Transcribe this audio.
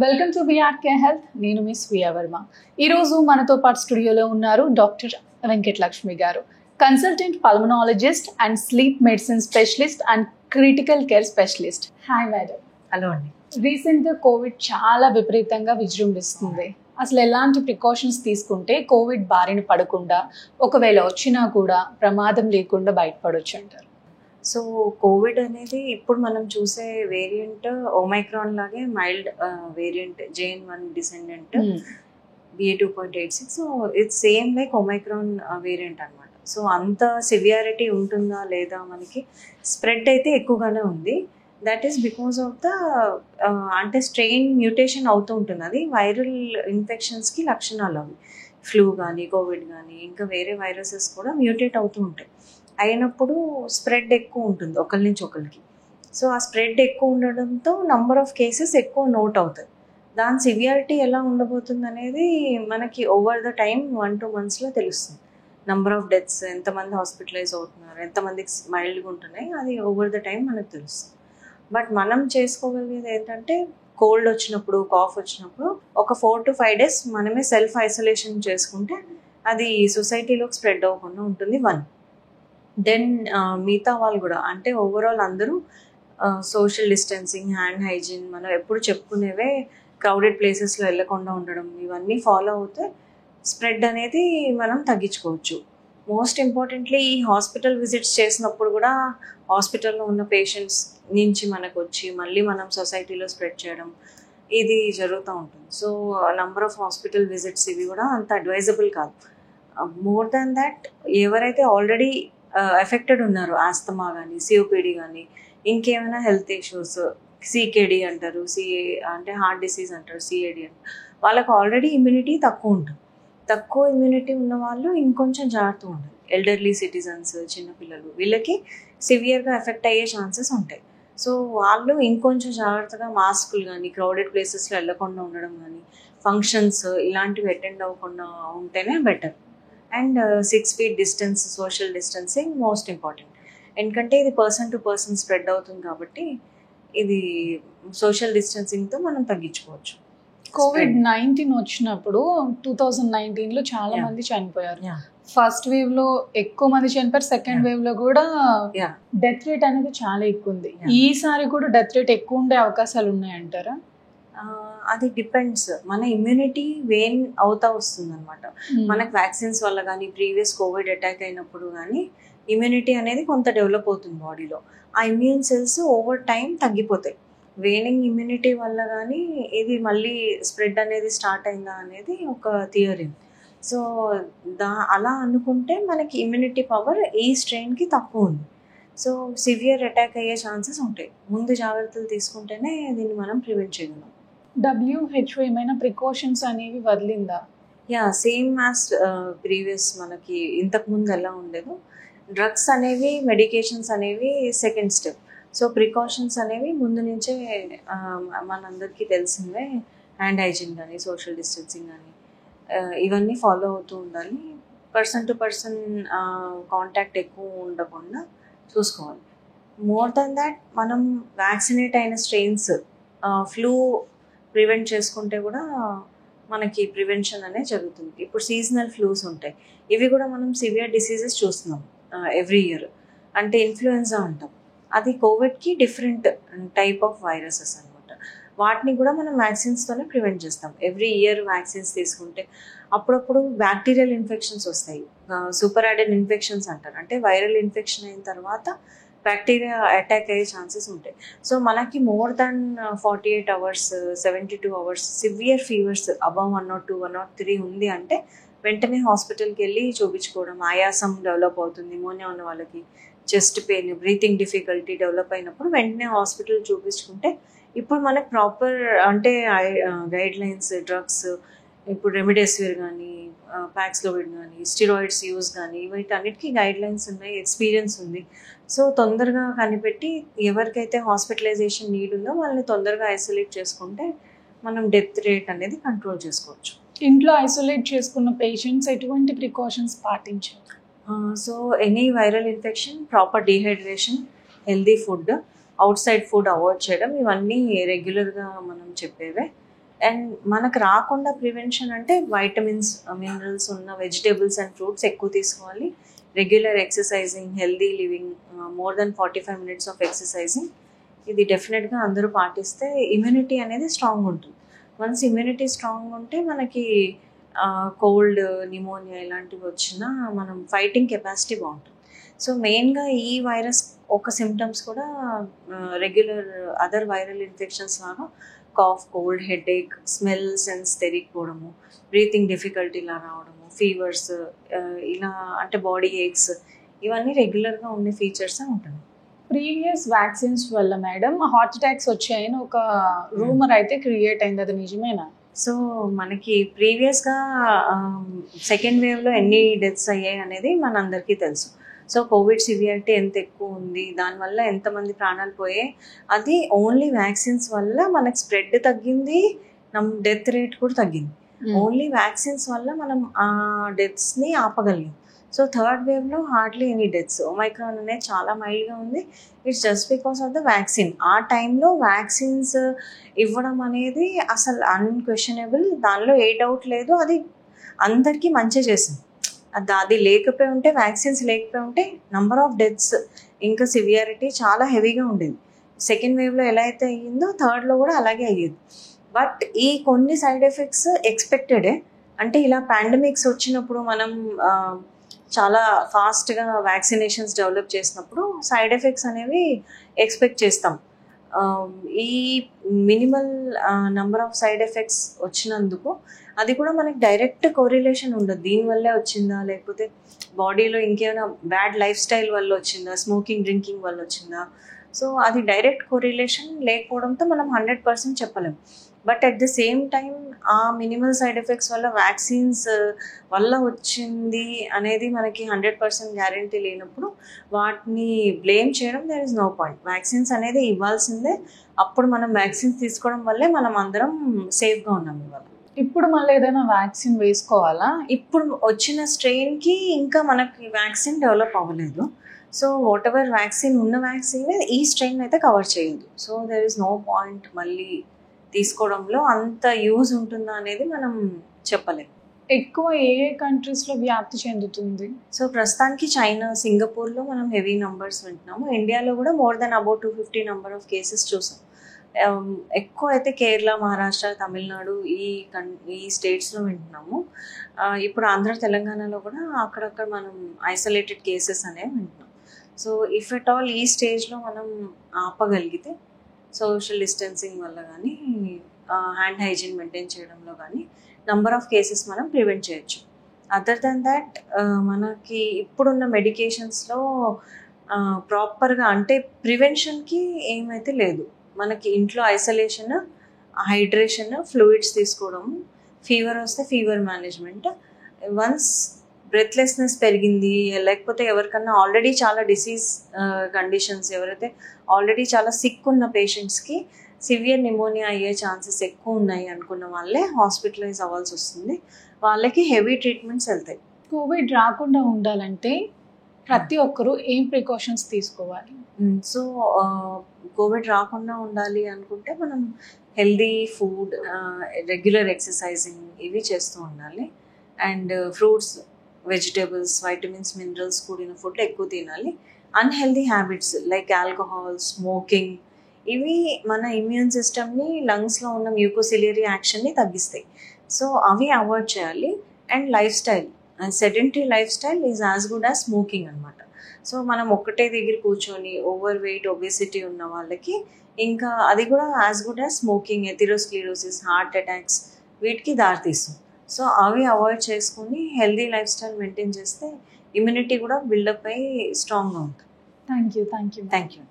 Welcome to BRK health. నేను మీ స్వీయ వర్మ. ఈరోజు మనతో పాటు స్టూడియోలో ఉన్నారు డాక్టర్ వెంకటలక్ష్మి గారు, consultant pulmonologist and sleep medicine specialist and critical care specialist. Hi madam. Hello అండి. రీసెంట్గా కోవిడ్ చాలా విపరీతంగా విజృంభిస్తుంది. అసలు ఎలాంటి ప్రికాషన్స్ తీసుకుంటే కోవిడ్ బారిన పడకుండా, ఒకవేళ వచ్చినా కూడా ప్రమాదం లేకుండా బయటపడవచ్చు అంటారు? సో కోవిడ్ అనేది ఇప్పుడు మనం చూసే వేరియంట్ ఓమైక్రాన్ లాగే mild variant JN.1 descendant BA.2.86. So it's same like Omicron variant అనమాట. సో అంత సివియారిటీ ఉంటుందా లేదా, మనకి స్ప్రెడ్ అయితే ఎక్కువగానే ఉంది. That is because of the అంటే స్ట్రెయిన్ మ్యూటేషన్ అవుతూ ఉంటుంది. అది వైరల్ ఇన్ఫెక్షన్స్కి లక్షణాలు అవి. ఫ్లూ కానీ కోవిడ్ కానీ ఇంకా వేరే వైరసెస్ కూడా మ్యూటేట్ అవుతూ ఉంటాయి. అయినప్పుడు స్ప్రెడ్ ఎక్కువ ఉంటుంది ఒకరి నుంచి ఒకరికి. సో ఆ స్ప్రెడ్ ఎక్కువ ఉండడంతో నంబర్ ఆఫ్ కేసెస్ ఎక్కువ నోట్ అవుతాయి. దాని సివియారిటీ ఎలా ఉండబోతుంది అనేది మనకి ఓవర్ ద టైం 1-2 monthsలో తెలుస్తుంది. నంబర్ ఆఫ్ డెత్స్, ఎంతమంది హాస్పిటలైజ్ అవుతున్నారు, ఎంతమందికి మైల్డ్గా ఉంటున్నాయి, అది ఓవర్ ద టైం మనకు తెలుస్తుంది. బట్ మనం చేసుకోగలిగేది ఏంటంటే, కోల్డ్ వచ్చినప్పుడు, కాఫ్ వచ్చినప్పుడు ఒక 4 to 5 days మనమే సెల్ఫ్ ఐసోలేషన్ చేసుకుంటే అది సొసైటీలోకి స్ప్రెడ్ అవ్వకుండా ఉంటుంది. 1. దెన్ మిగతా వాళ్ళు కూడా అంటే ఓవరాల్ అందరూ సోషల్ డిస్టెన్సింగ్, హ్యాండ్ హైజీన్, మనం ఎప్పుడు చెప్పుకునేవే, క్రౌడెడ్ ప్లేసెస్లో వెళ్ళకుండా ఉండడం, ఇవన్నీ ఫాలో అవుతే స్ప్రెడ్ అనేది మనం తగ్గించుకోవచ్చు. మోస్ట్ ఇంపార్టెంట్లీ ఈ హాస్పిటల్ విజిట్స్ చేసినప్పుడు కూడా హాస్పిటల్లో ఉన్న పేషెంట్స్ నుంచి మనకు వచ్చి మళ్ళీ మనం సొసైటీలో స్ప్రెడ్ చేయడం, ఇది జరుగుతూ ఉంటుంది. So number of hospital visits ఇవి కూడా అంత అడ్వైజబుల్ కాదు. మోర్ దాన్ దాట్, ఎవరైతే ఆల్రెడీ ఎఫెక్టెడ్ ఉన్నారు, ఆస్తమా కానీ, COPD కానీ, ఇంకేమైనా హెల్త్ ఇష్యూస్, CKD అంటారు, CA అంటే హార్ట్ డిసీజ్ అంటారు, CAD అంటారు, వాళ్ళకి ఆల్రెడీ ఇమ్యూనిటీ తక్కువ ఉంటుంది. తక్కువ ఇమ్యూనిటీ ఉన్న వాళ్ళు ఇంకొంచెం జాగ్రత్తగా ఉండాలి. ఎల్డర్లీ సిటిజన్స్, చిన్నపిల్లలు, వీళ్ళకి సివియర్గా ఎఫెక్ట్ అయ్యే ఛాన్సెస్ ఉంటాయి. సో వాళ్ళు ఇంకొంచెం జాగ్రత్తగా మాస్కులు కానీ, క్రౌడెడ్ ప్లేసెస్లో వెళ్ళకుండా ఉండడం కానీ, ఫంక్షన్స్ ఇలాంటివి అటెండ్ అవ్వకుండా ఉంటేనే better. And 6 feet distance, social distancing most important. ఎందుకంటే ఇది పర్సన్ టు పర్సన్ స్ప్రెడ్ అవుతుంది కాబట్టి ఇది సోషల్ డిస్టెన్సింగ్తో మనం తగ్గించుకోవచ్చు. COVID-19 వచ్చినప్పుడు 2019లో చాలా మంది చనిపోయారు. ఫస్ట్ వేవ్ లో ఎక్కువ మంది చనిపోయారు. సెకండ్ వేవ్ లో కూడా డెత్ రేట్ అనేది చాలా ఎక్కువ ఉంది. ఈసారి కూడా డెత్ రేట్ ఎక్కువ ఉండే అవకాశాలు ఉన్నాయంటారా? అది డిపెండ్స్. మన ఇమ్యూనిటీ వేన్ అవుతా వస్తుంది అనమాట. మనకు వ్యాక్సిన్స్ వల్ల కానీ, ప్రీవియస్ కోవిడ్ అటాక్ అయినప్పుడు కానీ ఇమ్యూనిటీ అనేది కొంత డెవలప్ అవుతుంది బాడీలో. ఆ ఇమ్యూన్ సెల్స్ ఓవర్ టైం తగ్గిపోతాయి. వేనింగ్ ఇమ్యూనిటీ వల్ల కానీ ఇది మళ్ళీ స్ప్రెడ్ అనేది స్టార్ట్ అయిందా అనేది ఒక థియరీ. సో అలా అనుకుంటే మనకి ఇమ్యూనిటీ పవర్ ఈ స్ట్రెయిన్కి తక్కువ ఉంది. సో సివియర్ అటాక్ అయ్యే ఛాన్సెస్ ఉంటాయి. ముందు జాగ్రత్తలు తీసుకుంటేనే దీన్ని మనం ప్రివెంట్ చేయగలం. WHO ఏమైనా ప్రికాషన్స్ అనేవి వదిలిందా? సేమ్ యాజ్ ప్రీవియస్ మనకి ఇంతకుముందు ఎలా ఉండేదో, డ్రగ్స్ అనేవి, మెడికేషన్స్ అనేవి సెకండ్ స్టెప్. సో ప్రికాషన్స్ అనేవి ముందు నుంచే మనందరికీ తెలిసిందే. హ్యాండ్ హైజీన్ కానీ, సోషల్ డిస్టెన్సింగ్ కానీ, ఇవన్నీ ఫాలో అవుతూ ఉండాలి. పర్సన్ టు పర్సన్ కాంటాక్ట్ ఎక్కువ ఉండకుండా చూసుకోవాలి. మోర్ దెన్ దాట్, మనం వ్యాక్సినేట్ అయిన స్ట్రెయిన్స్, ఫ్లూ ప్రివెంట్ చేసుకుంటే కూడా మనకి ప్రివెన్షన్ అనేది జరుగుతుంది. ఇప్పుడు సీజనల్ ఫ్లూస్ ఉంటాయి, ఇవి కూడా మనం సివియర్ డిసీజెస్ చూస్తున్నాం ఎవ్రీ ఇయర్. అంటే ఇన్ఫ్లుయెన్జా అంటాం, అది కోవిడ్కి డిఫరెంట్ టైప్ ఆఫ్ వైరసెస్ అనమాట. వాటిని కూడా మనం వ్యాక్సిన్స్తోనే ప్రివెంట్ చేస్తాం. ఎవ్రీ ఇయర్ వ్యాక్సిన్స్ తీసుకుంటే అప్పుడప్పుడు బ్యాక్టీరియల్ ఇన్ఫెక్షన్స్ వస్తాయి, సూపర్ యాడెడ్ ఇన్ఫెక్షన్స్ అంటారు. అంటే వైరల్ ఇన్ఫెక్షన్ అయిన తర్వాత బ్యాక్టీరియా అటాక్ అయ్యే ఛాన్సెస్ ఉంటాయి. సో మనకి more than 48 hours, 72 hours severe fevers above 102, 103 ఉంది అంటే వెంటనే హాస్పిటల్కి వెళ్ళి చూపించుకోవడం. ఆయాసం డెవలప్ అవుతుంది, నిమోనియా ఉన్న వాళ్ళకి, chest pain, breathing difficulty develop అయినప్పుడు వెంటనే హాస్పిటల్ చూపించుకుంటే ఇప్పుడు మనకు ప్రాపర్ అంటే గైడ్ లైన్స్, డ్రగ్స్, ఇప్పుడు రెమిడెసివిర్ కానీ, పాక్స్లోవిడ్ కానీ, స్టిరాయిడ్స్ యూస్ కానీ, వీటన్నిటికీ గైడ్ లైన్స్ ఉన్నాయి, ఎక్స్పీరియన్స్ ఉంది. సో తొందరగా కనిపెట్టి ఎవరికైతే హాస్పిటలైజేషన్ నీడ్ ఉందో వాళ్ళని తొందరగా ఐసోలేట్ చేసుకుంటే మనం డెత్ రేట్ అనేది కంట్రోల్ చేసుకోవచ్చు. ఇంట్లో ఐసోలేట్ చేసుకున్న పేషెంట్స్ ఎటువంటి ప్రికాషన్స్ పాటించాలి? So any viral infection, proper dehydration, healthy food, out side food avoid చేయడం, ఇవన్నీ రెగ్యులర్గా మనం చెప్పేవే. అండ్ మనకు రాకుండా ప్రివెన్షన్ అంటే వైటమిన్స్ మినరల్స్ ఉన్న వెజిటేబుల్స్ అండ్ ఫ్రూట్స్ ఎక్కువ తీసుకోవాలి, regular exercising, healthy living, more than 45 minutes of exercising. ఇది డెఫినెట్గా అందరూ పాటిస్తే ఇమ్యూనిటీ అనేది స్ట్రాంగ్ ఉంటుంది. వన్స్ ఇమ్యూనిటీ స్ట్రాంగ్ ఉంటే మనకి కోల్డ్, న్యూమోనియా ఇలాంటివి వచ్చినా మనం ఫైటింగ్ కెపాసిటీ బాగుంటుంది. సో మెయిన్గా ఈ వైరస్ ఒక సిమ్టమ్స్ కూడా రెగ్యులర్ అదర్ వైరల్ ఇన్ఫెక్షన్స్ లాగా cough, cold, headache, smell sense తెలియకపోవడము, బ్రీతింగ్ డిఫికల్టీలా రావడము, ఫీవర్స్, ఇలా అంటే బాడీ ఏక్స్, ఇవన్నీ రెగ్యులర్గా ఉండే ఫీచర్సే ఉంటుంది. ప్రీవియస్ వ్యాక్సిన్స్ వల్ల మేడం హార్ట్ అటాక్స్ వచ్చాయని ఒక రూమర్ అయితే క్రియేట్ అయింది, అది నిజమేనా? సో మనకి ప్రీవియస్గా సెకండ్ వేవ్లో ఎన్ని డెత్స్ అయ్యాయి అనేది మనందరికీ తెలుసు. సో కోవిడ్ సివియారిటీ ఎంత ఎక్కువ ఉంది, దానివల్ల ఎంతమంది ప్రాణాలు పోయాయి, అది ఓన్లీ వ్యాక్సిన్స్ వల్ల మనకు స్ప్రెడ్ తగ్గింది, డెత్ రేట్ కూడా తగ్గింది. ఓన్లీ వ్యాక్సిన్స్ వల్ల మనం ఆ డెత్స్ని ఆపగలిగాం. సో థర్డ్ వేవ్లో హార్డ్లీ ఎనీ డెత్స్. ఒమైక్రాన్ అనేది చాలా మైల్డ్గా ఉంది. It's just because of the vaccine. ఆ టైంలో వ్యాక్సిన్స్ ఇవ్వడం అనేది అసలు అన్క్వశ్చనబుల్, దానిలో ఏ డౌట్ లేదు. అది అందరికీ మంచి చేసింది. అది లేకపోయి ఉంటే, వ్యాక్సిన్స్ లేకపోయి ఉంటే నంబర్ ఆఫ్ డెత్స్ ఇంకా సివియారిటీ చాలా హెవీగా ఉండేది. సెకండ్ వేవ్లో ఎలా అయితే అయ్యిందో థర్డ్లో కూడా అలాగే అయ్యేది. బట్ ఈ కొన్ని సైడ్ ఎఫెక్ట్స్ ఎక్స్పెక్టెడే. అంటే ఇలా పాండమిక్స్ వచ్చినప్పుడు మనం చాలా ఫాస్ట్గా వ్యాక్సినేషన్స్ డెవలప్ చేసినప్పుడు సైడ్ ఎఫెక్ట్స్ అనేవి ఎక్స్పెక్ట్ చేస్తాం. ఈ minimal number of side effects వచ్చినందుకు అది కూడా మనకి డైరెక్ట్ కోరిలేషన్ ఉండదు. దీనివల్లే వచ్చిందా, లేకపోతే బాడీలో ఇంకేమైనా బ్యాడ్ లైఫ్ స్టైల్ వల్ల వచ్చిందా, స్మోకింగ్, డ్రింకింగ్ వల్ల వచ్చిందా. సో అది డైరెక్ట్ కోరిలేషన్ లేకపోవడంతో మనం 100% చెప్పలేం. But at the same time ఆ మినిమల్ సైడ్ ఎఫెక్ట్స్ వల్ల వ్యాక్సిన్స్ వల్ల వచ్చింది అనేది మనకి 100% గ్యారంటీ లేనప్పుడు వాటిని బ్లేమ్ చేయడం there is no point. Vaccines అనేది ఇవ్వాల్సిందే. అప్పుడు మనం వ్యాక్సిన్స్ తీసుకోవడం వల్లే మనం అందరం సేఫ్గా ఉన్నాం ఇవాళ. ఇప్పుడు మళ్ళీ ఏదైనా వ్యాక్సిన్ వేసుకోవాలా? ఇప్పుడు వచ్చిన స్ట్రెయిన్కి ఇంకా మనకి వ్యాక్సిన్ డెవలప్ అవ్వలేదు. సో వాట్ ఎవర్ వ్యాక్సిన్ ఉన్న వ్యాక్సిన్ ఈ స్ట్రెయిన్ అయితే కవర్ చేయదు. So there is no point మళ్ళీ తీసుకోవడంలో. అంత యూజ్ ఉంటుందా అనేది మనం చెప్పలేము. ఎక్కువ ఏ కంట్రీస్లో వ్యాప్తి చెందుతుంది? సో ప్రస్తుతానికి చైనా, సింగపూర్లో మనం హెవీ నంబర్స్ వింటున్నాము. ఇండియాలో కూడా more than about 250 number of cases చూసాం. ఎక్కువ అయితే కేరళ, మహారాష్ట్ర, తమిళనాడు ఈ స్టేట్స్లో వింటున్నాము. ఇప్పుడు ఆంధ్ర, తెలంగాణలో కూడా అక్కడక్కడ మనం ఐసోలేటెడ్ కేసెస్ అనేవి వింటున్నాం. సో ఇఫ్ ఎట్ ఆల్ ఈ స్టేజ్లో మనం ఆపగలిగితే సోషల్ డిస్టెన్సింగ్ వల్ల కానీ, హ్యాండ్ హైజీన్ మెయింటైన్ చేయడంలో కానీ నంబర్ ఆఫ్ కేసెస్ మనం ప్రివెంట్ చేయొచ్చు. అదర్ దెన్ దాట్ మనకి ఇప్పుడున్న మెడికేషన్స్లో ప్రాపర్గా అంటే ప్రివెన్షన్కి ఏమైతే లేదు. మనకి ఇంట్లో ఐసోలేషన్, హైడ్రేషన్, ఫ్లూయిడ్స్ తీసుకోవడం, ఫీవర్ వస్తే ఫీవర్ మేనేజ్మెంట్. వన్స్ బ్రెత్లెస్నెస్ పెరిగింది, లేకపోతే ఎవరికన్నా ఆల్రెడీ చాలా డిసీజ్ కండిషన్స్, ఎవరైతే ఆల్రెడీ చాలా సిక్ ఉన్న పేషెంట్స్కి సివియర్ నిమోనియా అయ్యే ఛాన్సెస్ ఎక్కువ ఉన్నాయి అనుకున్న వాళ్ళే హాస్పిటలైజ్ అవ్వాల్సి వస్తుంది. వాళ్ళకి హెవీ ట్రీట్మెంట్స్ వెళ్తాయి. కోవిడ్ రాకుండా ఉండాలంటే ప్రతి ఒక్కరూ ఏం ప్రికాషన్స్ తీసుకోవాలి? సో కోవిడ్ రాకుండా ఉండాలి అనుకుంటే మనం హెల్దీ ఫుడ్, రెగ్యులర్ ఎక్సర్సైజింగ్ ఇవి చేస్తూ ఉండాలి. And fruits, vegetables, vitamins, minerals కూడిన ఫుడ్ ఎక్కువ తినాలి. Unhealthy habits like alcohol, smoking ఇవి మన ఇమ్యూన్ సిస్టమ్ని, లంగ్స్లో ఉన్న మ్యూకోసిలియరీ యాక్షన్ని తగ్గిస్తాయి. సో అవి అవాయిడ్ చేయాలి. And life style, sedentary life style is as good as smoking అనమాట. సో మనం ఒక్కటే దగ్గర కూర్చొని ఓవర్ వెయిట్, ఒబేసిటీ ఉన్న వాళ్ళకి ఇంకా అది కూడా as good as smoking, atherosclerosis, heart attacks వీటికి దారితీస్తుంది. సో అవి అవాయిడ్ చేసుకుని హెల్దీ లైఫ్ స్టైల్ మెయింటైన్ చేస్తే ఇమ్యూనిటీ కూడా బిల్డప్ అయ్యి స్ట్రాంగ్గా ఉంటుంది. Thank you. Thank you.